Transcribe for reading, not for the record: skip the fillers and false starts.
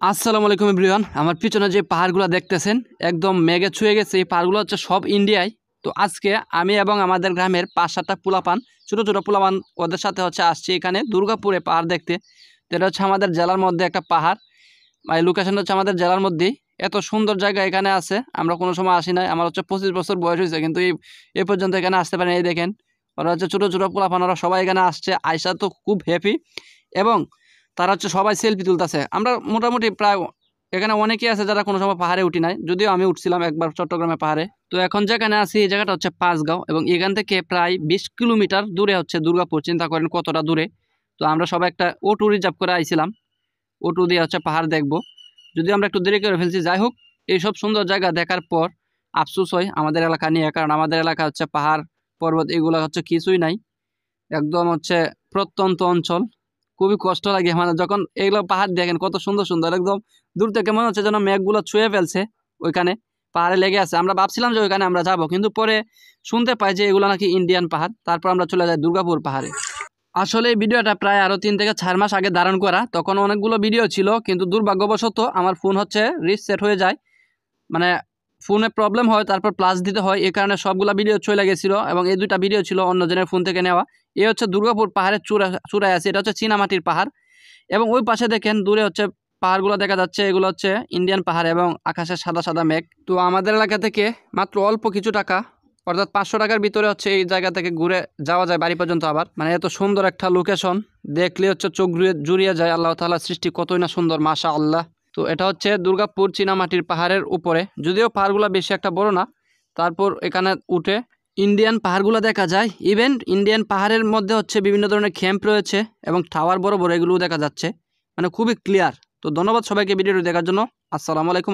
আসসালামু আলাইকুম এভরিওয়ান। আমার পিছনে যে পাহাড়গুলো দেখতেছেন একদম মেঘে ছুঁয়ে গেছে। এই পাহাড়গুলো হচ্ছে সব ইন্ডিয়ায়। তো আজকে আমি এবং আমাদের গ্রামের ৫-৭টা পোলাপান, ছোটো ছোটো পোলাপান, ওদের সাথে হচ্ছে আসছি এখানে দুর্গাপুরে পাহাড় দেখতে। তো এটা হচ্ছে আমাদের জেলার মধ্যে একটা পাহাড়। এই লোকেশনটা হচ্ছে আমাদের জেলার মধ্যেই। এত সুন্দর জায়গা এখানে আছে, আমরা কোনো সময় আসি নাই। আমার হচ্ছে 25 বছর বয়স হয়েছে, কিন্তু এই পর্যন্ত এখানে আসতে পারেন। এই দেখেন, ওরা হচ্ছে ছোটো ছোটো পোলাপান, ওরা সবাই এখানে আসছে। আইসা তো খুব হ্যাপি, এবং তারা হচ্ছে সবাই সেলফি তুলতেছে। আমরা মোটামুটি প্রায় এখানে অনেকেই আছে যারা কোনো সময় পাহাড়ে উঠি নাই, যদিও আমি উঠছিলাম একবার চট্টগ্রামে পাহাড়ে। তো এখন যেখানে আছি এই জায়গাটা হচ্ছে পাঁচগাঁও, এবং এখান থেকে প্রায় 20 কিলোমিটার দূরে হচ্ছে দুর্গাপুর। চিন্তা করেন কতটা দূরে। তো আমরা সবাই একটা অটো রিজার্ভ করে আইছিলাম, অটো দিয়ে হচ্ছে পাহাড় দেখবো। যদিও আমরা একটু দেরি করে ফেলছি, যাই হোক। এইসব সুন্দর জায়গা দেখার পর আফসোস হয় আমাদের এলাকা নিয়ে, কারণ আমাদের এলাকা হচ্ছে পাহাড় পর্বত এগুলো হচ্ছে কিছুই নাই, একদম হচ্ছে প্রত্যন্ত অঞ্চল। খুবই কষ্ট লাগে মানে যখন এগুলো পাহাড় দেখেন কত সুন্দর সুন্দর, একদম দূর থেকে মনে হচ্ছে যেন মেঘগুলো ছুঁয়ে ফেলছে ওইখানে, পাহাড়ে লেগে আছে। আমরা ভাবছিলাম যে ওইখানে আমরা যাব, কিন্তু পরে শুনতে পাই যে এগুলো নাকি ইন্ডিয়ান পাহাড়। তারপর আমরা চলে যাই দুর্গাপুর পাহাড়ে। আসলে এই ভিডিওটা প্রায় আরও 3 থেকে 4 মাস আগে ধারণ করা। তখন অনেকগুলো ভিডিও ছিল, কিন্তু দুর্ভাগ্যবশত আমার ফোন হচ্ছে রিসেট হয়ে যায়, মানে ফোনে প্রবলেম হয়, তারপর প্লাস দিতে হয়। এই কারণে সবগুলা ভিডিও চলে গেছিলো, এবং এই 2টা ভিডিও ছিল অন্যজনের ফোন থেকে নেওয়া। এ হচ্ছে দুর্গাপুর পাহাড়ের চূড়ায় আছে, এটা হচ্ছে চীনামাটির পাহাড়। এবং ওই পাশে দেখেন দূরে হচ্ছে পাহাড়গুলো দেখা যাচ্ছে, এগুলো হচ্ছে ইন্ডিয়ান পাহাড়, এবং আকাশে সাদা সাদা মেঘ। তো আমাদের এলাকা থেকে মাত্র অল্প কিছু টাকা, অর্থাৎ 500 টাকার ভিতরে হচ্ছে এই জায়গা থেকে ঘুরে যাওয়া যায় বাড়ি পর্যন্ত। আবার মানে এত সুন্দর একটা লোকেশন, দেখলে হচ্ছে চোখ জুড়িয়ে যায়। আল্লাহ তাআলার সৃষ্টি কতই না সুন্দর, মাশা আল্লাহ। তো এটা হচ্ছে দুর্গাপুর চীনামাটির পাহাড়ের উপরে, যদিও পাহাড়গুলো বেশি একটা বড় না। তারপর এখানে উঠে ইন্ডিয়ান পাহাড়গুলো দেখা যায়। ইভেন ইন্ডিয়ান পাহাড়ের মধ্যে হচ্ছে বিভিন্ন ধরনের ক্যাম্প রয়েছে, এবং টাওয়ার বড় বড় এগুলোও দেখা যাচ্ছে, মানে খুবই ক্লিয়ার। তো ধন্যবাদ সবাইকে ভিডিওটি দেখার জন্য। আসসালামু আলাইকুম।